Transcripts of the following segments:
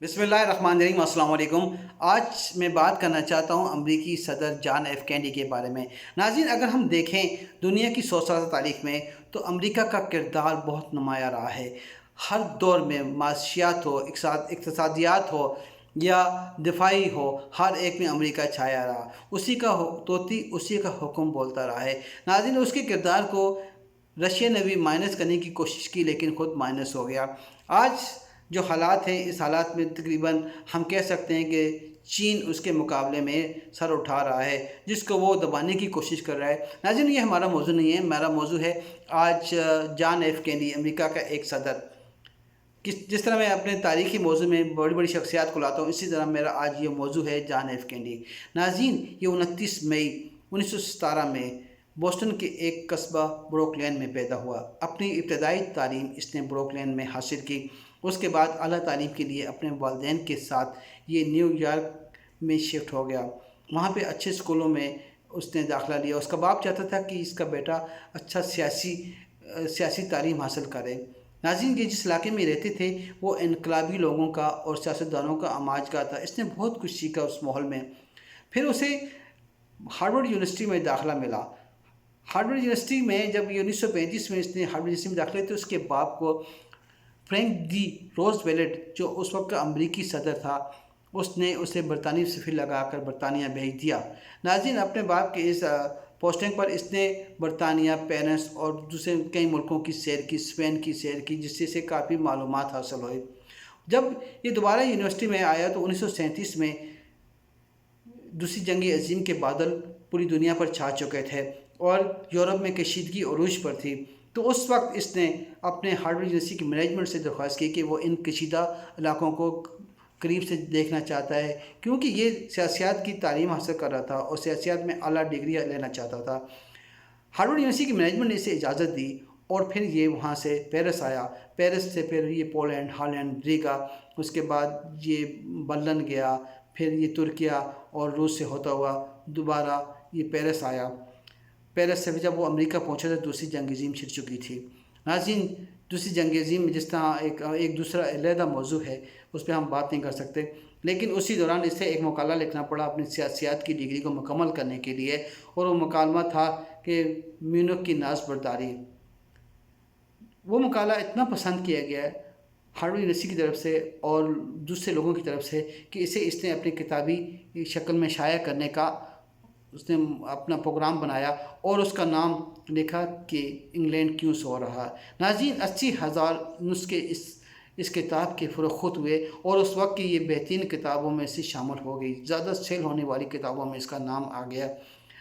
بسم اللہ الرحمن الرحیم، السلام علیکم۔ آج میں بات کرنا چاہتا ہوں امریکی صدر جان ایف کینیڈی کے بارے میں۔ ناظرین، اگر ہم دیکھیں دنیا کی 100 سالہ تاریخ میں تو امریکہ کا کردار بہت نمایاں رہا ہے۔ ہر دور میں معاشیات ہو، اقتصادیات ہو یا دفاعی ہو، ہر ایک میں امریکہ چھایا رہا۔ اسی کا توتی اسی کا حکم بولتا رہا ہے۔ ناظرین، اس کے کردار کو رشیا نے بھی مائنس کرنے کی کوشش کی، لیکن خود مائنس ہو گیا۔ آج جو حالات ہیں، اس حالات میں تقریباً ہم کہہ سکتے ہیں کہ چین اس کے مقابلے میں سر اٹھا رہا ہے، جس کو وہ دبانے کی کوشش کر رہا ہے۔ ناظرین، یہ ہمارا موضوع نہیں ہے، ہمارا موضوع ہے آج جان ایف کینیڈی، امریکہ کا ایک صدر۔ جس طرح میں اپنے تاریخی موضوع میں بڑی بڑی شخصیات کو لاتا ہوں، اسی طرح میرا آج یہ موضوع ہے جان ایف کینیڈی۔ ناظرین، یہ 29 مئی 1917 میں بوسٹن کے ایک قصبہ بروکلین میں پیدا ہوا۔ اپنی ابتدائی تعلیم اس نے بروکلین میں حاصل کی۔ اس کے بعد اعلیٰ تعلیم کے لیے اپنے والدین کے ساتھ یہ نیو یارک میں شفٹ ہو گیا۔ وہاں پہ اچھے اسکولوں میں اس نے داخلہ لیا۔ اس کا باپ چاہتا تھا کہ اس کا بیٹا اچھا سیاسی تعلیم حاصل کرے۔ ناظرین، یہ جس علاقے میں رہتے تھے وہ انقلابی لوگوں کا اور سیاستدانوں کا آماج کا تھا۔ اس نے بہت کچھ سیکھا اس ماحول میں۔ پھر اسے ہارورڈ یونیورسٹی میں داخلہ ملا۔ ہارورڈ یونیورسٹی میں جب 1935 میں اس نے ہارورڈ یونیورسٹی میں داخلہ تو اس کے باپ کو فرینک ڈی روز ویلٹ، جو اس وقت کا امریکی صدر تھا، اس نے اسے برطانوی سفیر لگا کر برطانیہ بھیج دیا۔ ناظرین، اپنے باپ کے اس پوسٹنگ پر اس نے برطانیہ، پیرس اور دوسرے کئی ملکوں کی سیر کی، اسپین کی سیر کی، جس سے اسے کافی معلومات حاصل ہوئی۔ جب یہ دوبارہ یونیورسٹی میں آیا تو 1937 میں دوسری جنگ عظیم کے بادل پوری دنیا پر چھا چکے تھے اور یورپ میں کشیدگی عروج پر تھی۔ تو اس وقت اس نے اپنے ہارورڈ یونیورسٹی کی مینجمنٹ سے درخواست کی کہ وہ ان کشیدہ علاقوں کو قریب سے دیکھنا چاہتا ہے، کیونکہ یہ سیاسیات کی تعلیم حاصل کر رہا تھا اور سیاسیات میں اعلیٰ ڈگری لینا چاہتا تھا۔ ہارورڈ یونیورسٹی کی مینجمنٹ نے اسے اجازت دی اور پھر یہ وہاں سے پیرس آیا۔ پیرس سے پھر یہ پولینڈ، ہالینڈ، ریگا، اس کے بعد یہ برلن گیا، پھر یہ ترکیہ اور روس سے ہوتا ہوا دوبارہ یہ پیرس آیا۔ پیرس سے جب وہ امریکہ پہنچا تو دوسری جنگ عظیم چھڑ چکی تھی۔ ناظرین، دوسری جنگ عظیم میں جس طرح ایک دوسرا علیحدہ موضوع ہے، اس پہ ہم بات نہیں کر سکتے، لیکن اسی دوران اسے ایک مقالہ لکھنا پڑا اپنی سیاسیات کی ڈگری کو مکمل کرنے کے لیے، اور وہ مکالمہ تھا کہ میونخ کی ناز برداری۔ وہ مقالہ اتنا پسند کیا گیا ہے ہارورڈ یونیورسٹی کی طرف سے اور دوسرے لوگوں کی طرف سے کہ اس نے اپنی کتابی شکل میں شائع کرنے کا اس نے اپنا پروگرام بنایا اور اس کا نام لکھا کہ انگلینڈ کیوں سو رہا۔ ناظرین، 80,000 نسخے اس کتاب کے فروخت ہوئے اور اس وقت کی یہ بہترین کتابوں میں سے شامل ہو گئی، زیادہ سیل ہونے والی کتابوں میں اس کا نام آ گیا۔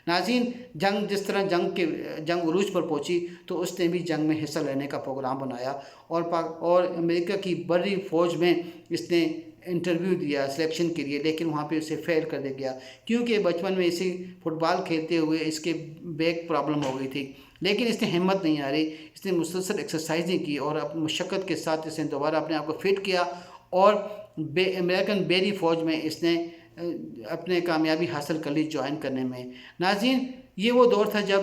ناظرین، جس طرح جنگ عروج پر پہنچی تو اس نے بھی جنگ میں حصہ لینے کا پروگرام بنایا اور امریکہ کی بڑی فوج میں اس نے انٹرویو دیا سلیکشن کے لیے، لیکن وہاں پہ اسے فیل کر دیا گیا کیونکہ بچپن میں اسے فٹ بال کھیلتے ہوئے اس کے بیک پرابلم ہو گئی تھی۔ لیکن اس نے ہمت نہیں ہاری، اس نے مسلسل ایکسرسائزیں کی اور اپنی مشقت کے ساتھ اس نے دوبارہ اپنے آپ کو فٹ کیا اور امریکن بیری فوج میں اس نے اپنے کامیابی حاصل کر لی جوائن کرنے میں۔ ناظرین، یہ وہ دور تھا جب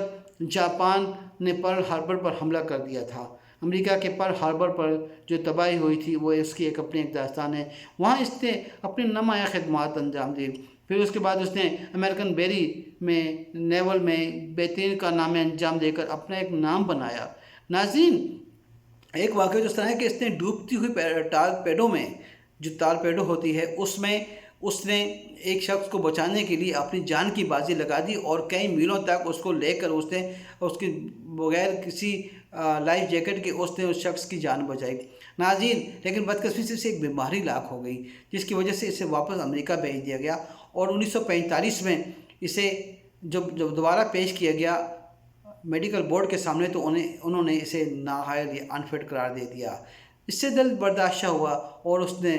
جاپان نے پرل ہاربر پر حملہ کر دیا تھا۔ امریکہ کے پرل ہاربر پر جو تباہی ہوئی تھی وہ اس کی اپنی ایک داستان ہے۔ وہاں اس نے اپنی نمایاں خدمات انجام دی۔ پھر اس کے بعد اس نے امریکن بیری میں نیول میں بہترین کارنامے انجام دے کر اپنا ایک نام بنایا۔ ناظرین، ایک واقعہ جس طرح ہے کہ اس نے ڈوبتی ہوئی ٹارپیڈو میں، جو ٹارپیڈو ہوتی ہے، اس میں اس نے ایک شخص کو بچانے کے لیے اپنی جان کی بازی لگا دی اور کئی میلوں تک اس کو لے کر اس نے اس کی بغیر کسی لائف جیکٹ کے اس نے اس شخص کی جان بچائی۔ ناظرین، لیکن بدقسمتی سے اسے ایک بیماری لاحق ہو گئی جس کی وجہ سے اسے واپس امریکہ بھیج دیا گیا اور 1945 میں اسے جب دوبارہ پیش کیا گیا میڈیکل بورڈ کے سامنے تو انہوں نے اسے نااہل یا انفٹ قرار دے دیا۔ اس سے دل برداشتہ ہوا اور اس نے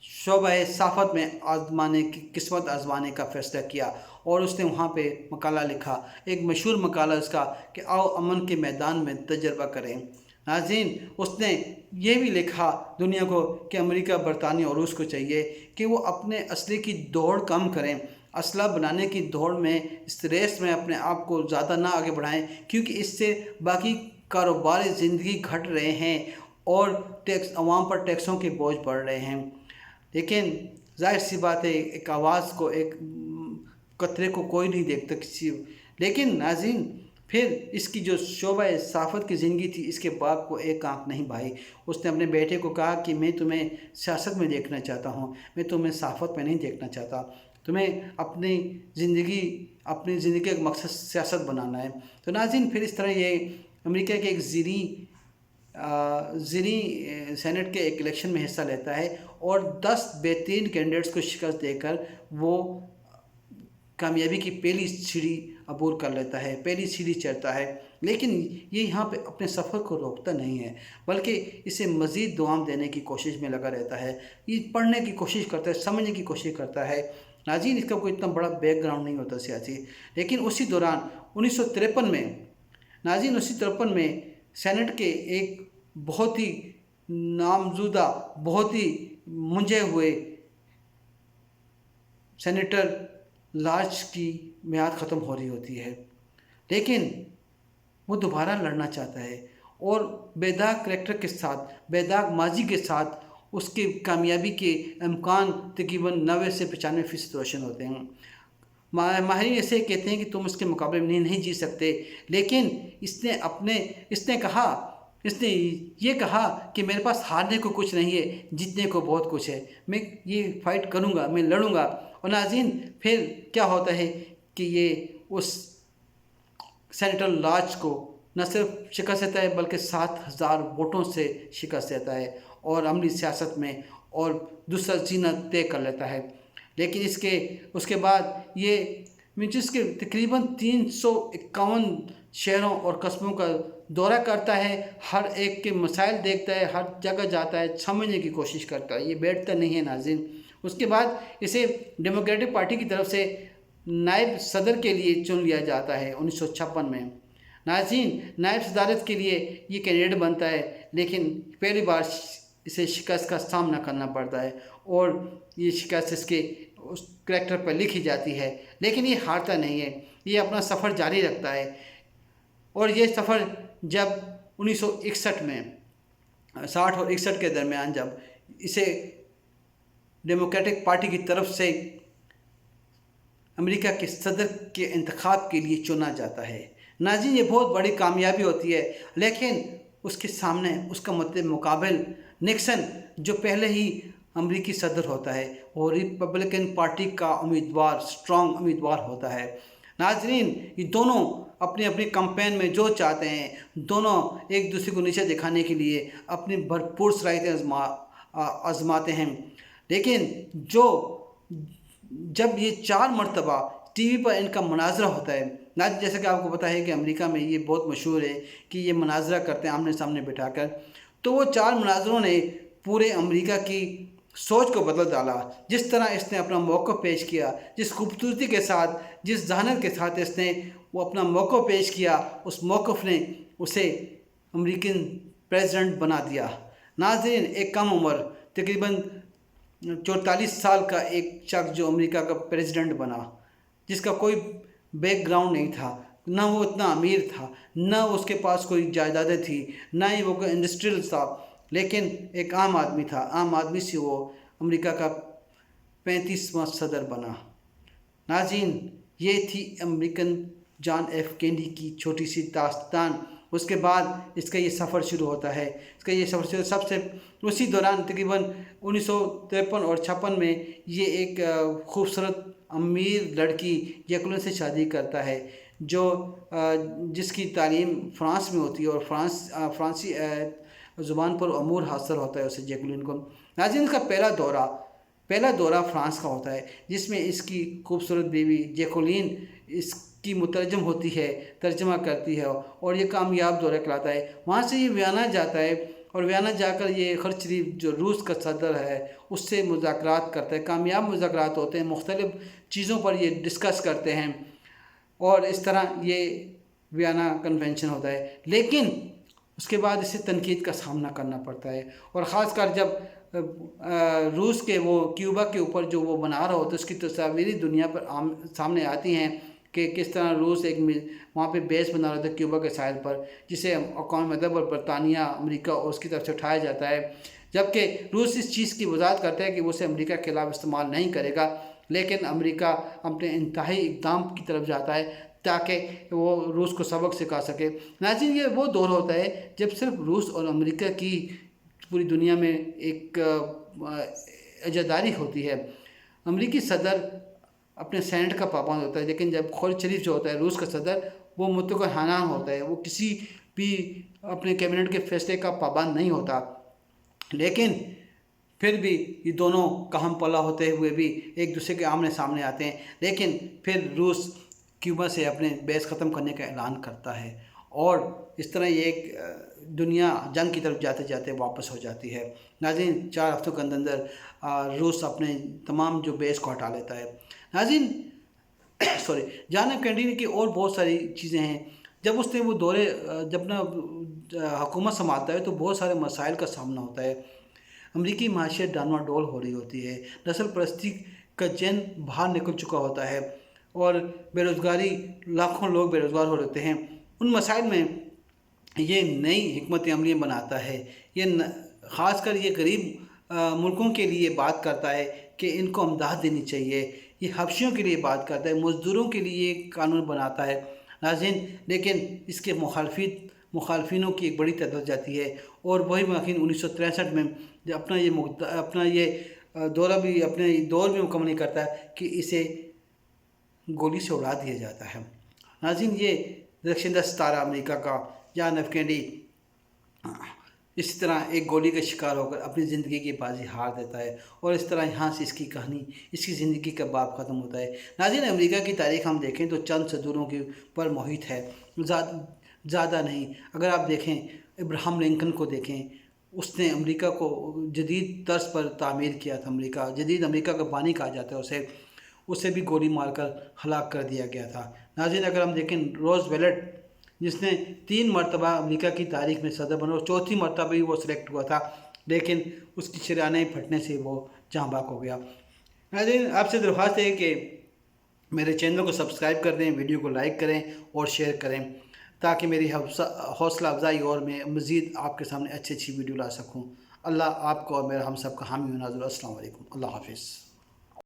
شعبہ صحافت میں قسمت آزمانے کا فیصلہ کیا اور اس نے وہاں پہ مقالہ لکھا، ایک مشہور مقالہ اس کا کہ آؤ امن کے میدان میں تجربہ کریں۔ ناظرین، اس نے یہ بھی لکھا دنیا کو کہ امریکہ، برطانیہ اور روس کو چاہیے کہ وہ اپنے اسلحے کی دوڑ کم کریں، اسلحہ بنانے کی دوڑ میں، اس ریس میں اپنے آپ کو زیادہ نہ آگے بڑھائیں، کیونکہ اس سے باقی کاروبار زندگی گھٹ رہے ہیں اور عوام پر ٹیکسوں کے بوجھ بڑھ رہے ہیں۔ لیکن ظاہر سی بات ہے ایک آواز کو، ایک قطرے کو کوئی نہیں دیکھتا کسی. لیکن ناظرین پھر اس کی جو شعبہ صحافت کی زندگی تھی، اس کے باپ کو ایک آنکھ نہیں بھائی. اس نے اپنے بیٹے کو کہا کہ میں تمہیں سیاست میں دیکھنا چاہتا ہوں، میں تمہیں صحافت میں نہیں دیکھنا چاہتا. تمہیں اپنی زندگی کا ایک مقصد سیاست بنانا ہے. تو ناظرین پھر اس طرح یہ امریکہ کے ایک زیریں سینٹ کے ایک الیکشن میں حصہ لیتا ہے اور 10 بہترین کینڈیڈیٹس کو شکست دے کر وہ کامیابی کی پہلی سیڑھی عبور کر لیتا ہے، پہلی سیڑھی چڑھتا ہے. لیکن یہ یہاں پہ اپنے سفر کو روکتا نہیں ہے، بلکہ اسے مزید دوام دینے کی کوشش میں لگا رہتا ہے. یہ پڑھنے کی کوشش کرتا ہے، سمجھنے کی کوشش کرتا ہے. ناظرین اس کا کوئی اتنا بڑا بیک گراؤنڈ نہیں ہوتا سیاسی. لیکن اسی دوران 1953 میں سینٹ کے ایک بہت ہی نامزدہ، بہت ہی منجھے ہوئے سینیٹر لارج کی میعاد ختم ہو رہی ہوتی ہے. لیکن وہ دوبارہ لڑنا چاہتا ہے اور بے داغ کریکٹر کے ساتھ، بے داغ ماضی کے ساتھ اس کے کامیابی کے امکان تقریباً 90 سے 95% روشن ہوتے ہیں. ماہرین ایسے کہتے ہیں کہ تم اس کے مقابلے میں نہیں جیت سکتے. لیکن اس نے یہ کہا کہ میرے پاس ہارنے کو کچھ نہیں ہے، جیتنے کو بہت کچھ ہے. میں یہ فائٹ کروں گا، میں لڑوں گا. اور ناظرین پھر کیا ہوتا ہے کہ یہ اس سینیٹر لاج کو نہ صرف شکست دیتا ہے بلکہ 7,000 ووٹوں سے شکست دیتا ہے اور عملی سیاست میں اور دوسرا جینا طے کر لیتا ہے. لیکن اس کے بعد یہ جس کے تقریباً 351 شہروں اور قصبوں کا دورہ کرتا ہے، ہر ایک کے مسائل دیکھتا ہے، ہر جگہ جاتا ہے، سمجھنے کی کوشش کرتا ہے. یہ بیٹھتا نہیں ہے ناظرین. اس کے بعد اسے ڈیموکریٹک پارٹی کی طرف سے نائب صدر کے لیے چن لیا جاتا ہے 1956 میں. ناظرین نائب صدارت کے لیے یہ کینڈیڈیٹ بنتا ہے، لیکن پہلی بار اسے شکست کا سامنا کرنا پڑتا ہے اور یہ شکست اس کریکٹر پر لکھی جاتی ہے. لیکن یہ ہارتا نہیں ہے، یہ اپنا سفر جاری رکھتا ہے. اور یہ سفر جب 1961 میں 60 اور 61 کے درمیان جب اسے ڈیموکریٹک پارٹی کی طرف سے امریکہ کے صدر کے انتخاب کے لیے چنا جاتا ہے. ناظرین یہ بہت بڑی کامیابی ہوتی ہے. لیکن اس کے سامنے اس کا مقابل نکسن، جو پہلے ہی امریکی صدر ہوتا ہے، وہ ریپبلکن پارٹی کا اسٹرانگ امیدوار ہوتا ہے. ناظرین یہ دونوں اپنی اپنی کمپین میں جو چاہتے ہیں، دونوں ایک دوسرے کو نیچے دکھانے کے لیے اپنی بھرپور صلاحیتیں آزماتے ہیں. لیکن جب یہ 4 مرتبہ ٹی وی پر ان کا مناظرہ ہوتا ہے، جیسا کہ آپ کو پتہ ہے کہ امریکہ میں یہ بہت مشہور ہے کہ یہ مناظرہ کرتے ہیں آمنے سامنے بٹھا کر. تو وہ 4 مناظروں نے پورے امریکہ کی سوچ کو بدل ڈالا. جس طرح اس نے اپنا موقف پیش کیا، جس خوبصورتی کے ساتھ، جس ذہانت کے ساتھ اس نے وہ اپنا موقف پیش کیا، اس موقف نے اسے امریکن پریزیڈنٹ بنا دیا. ناظرین ایک کم عمر تقریباً 44 سال کا ایک شخص جو امریکہ کا پریزیڈنٹ بنا، جس کا کوئی بیک گراؤنڈ نہیں تھا، نہ وہ اتنا امیر تھا، نہ اس کے پاس کوئی جائیدادیں تھی، نہ ہی وہ کوئی انڈسٹریل تھا، لیکن ایک عام آدمی تھا. عام آدمی سے وہ امریکہ کا 35واں صدر بنا. ناظرین یہ تھی امریکن جان ایف کینیڈی کی چھوٹی سی داستان. اس کے بعد اس کا یہ سفر شروع ہوتا ہے. سب سے اسی دوران تقریباً 1953 اور 56 میں یہ ایک خوبصورت امیر لڑکی جیکولن سے شادی کرتا ہے، جس کی تعلیم فرانس میں ہوتی ہے اور فرانسی زبان پر امور حاصل ہوتا ہے اسے جیکولن کو. ناظرین اس کا پہلا دورہ فرانس کا ہوتا ہے، جس میں اس کی خوبصورت بیوی جیکولین اس کی مترجم ہوتی ہے، ترجمہ کرتی ہے اور یہ کامیاب دورہ کراتا ہے. وہاں سے یہ ویانا جاتا ہے اور ویانا جا کر یہ خرچ شریف جو روس کا صدر ہے اس سے مذاکرات کرتا ہے. کامیاب مذاکرات ہوتے ہیں، مختلف چیزوں پر یہ ڈسکس کرتے ہیں اور اس طرح یہ ویانا کنونشن ہوتا ہے. لیکن اس کے بعد اسے تنقید کا سامنا کرنا پڑتا ہے، اور خاص کر جب روس کے وہ کیوبا کے اوپر جو وہ بنا رہا ہوتا ہے اس کی تصاویری دنیا پر سامنے آتی ہیں کہ کس طرح روس وہاں پہ بیس بنا رہا تھا کیوبا کے ساحل پر، جسے اقوام متحدہ اور برطانیہ، امریکہ اور اس کی طرف سے اٹھایا جاتا ہے. جبکہ روس اس چیز کی وضاحت کرتا ہے کہ وہ اسے امریکہ کے خلاف استعمال نہیں کرے گا، لیکن امریکہ اپنے انتہائی اقدام کی طرف جاتا ہے تاکہ وہ روس کو سبق سکھا سکے۔ ناظرین، یہ وہ دور ہوتا ہے جب صرف روس اور امریکہ کی پوری دنیا میں ایک عزاداری ہوتی ہے۔ امریکی صدر اپنے سینٹ کا پابند ہوتا ہے، لیکن جب خورشید شریف جو ہوتا ہے روس کا صدر، وہ متفق حنان ہوتا ہے، وہ کسی بھی اپنے کیبنٹ کے فیصلے کا پابند نہیں ہوتا۔ لیکن پھر بھی یہ دونوں کہم پلا ہوتے ہوئے بھی ایک دوسرے کے آمنے سامنے آتے ہیں، لیکن پھر روس کیوبا سے اپنے بیس ختم کرنے کا اعلان کرتا ہے، اور اس طرح یہ ایک دنیا جنگ کی طرف جاتے جاتے واپس ہو جاتی ہے۔ ناظرین، 4 ہفتوں کے اندر روس اپنے تمام جو بیس کو ہٹا لیتا ہے۔ ناظرین، جان ایف کینیڈی کی اور بہت ساری چیزیں ہیں۔ جب اس نے وہ جب نا حکومت سنبھالتا ہے تو بہت سارے مسائل کا سامنا ہوتا ہے۔ امریکی معیشت ڈانوا ڈول ہو رہی ہوتی ہے، نسل پرستی کا جن باہر نکل چکا ہوتا ہے، اور بے روزگاری، لاکھوں لوگ بے روزگار ہو رہتے ہیں۔ ان مسائل میں یہ نئی حکمت عملی بناتا ہے، یہ خاص کر یہ غریب ملکوں کے لیے بات کرتا ہے کہ ان کو امداد دینی چاہیے، یہ حبشیوں کے لیے بات کرتا ہے، مزدوروں کے لیے قانون بناتا ہے۔ ناظرین، لیکن اس کے مخالفینوں کی ایک بڑی تعداد جاتی ہے، اور وہی مخالفین 1963 میں اپنا یہ دورہ بھی اپنے دور میں مکمل نہیں کرتا ہے کہ اسے گولی سے اڑا دیا جاتا ہے۔ ناظرین، یہ درخشندہ ستارہ امریکہ کا جان ایف کینیڈی اسی طرح ایک گولی کا شکار ہو کر اپنی زندگی کی بازی ہار دیتا ہے، اور اس طرح یہاں سے اس کی کہانی، اس کی زندگی کا باب ختم ہوتا ہے۔ ناظرین، امریکہ کی تاریخ ہم دیکھیں تو چند صدوروں کے پر محیط ہے، زیادہ نہیں۔ اگر آپ دیکھیں ابراہم لنکن کو دیکھیں، اس نے امریکہ کو جدید طرز پر تعمیر کیا تھا، جدید امریکہ کا بانی کہا جاتا ہے اسے بھی گولی مار کر ہلاک کر دیا گیا تھا۔ ناظرین، اگر ہم دیکھیں روز ویلٹ، جس نے 3 مرتبہ امریکہ کی تاریخ میں صدر بنا، اور 4تھی مرتبہ بھی وہ سلیکٹ ہوا تھا، لیکن اس کی شریانیں پھٹنے سے وہ جہاں بحق ہو گیا۔ ناظرین، آپ سے درخواست ہے کہ میرے چینل کو سبسکرائب کر دیں، ویڈیو کو لائک کریں اور شیئر کریں، تاکہ میری حوصلہ افزائی اور میں مزید آپ کے سامنے اچھی ویڈیو لا سکوں۔ اللہ آپ کو اور میرا ہم سب کا حامی و ناصر۔ السلام علیکم، اللہ حافظ۔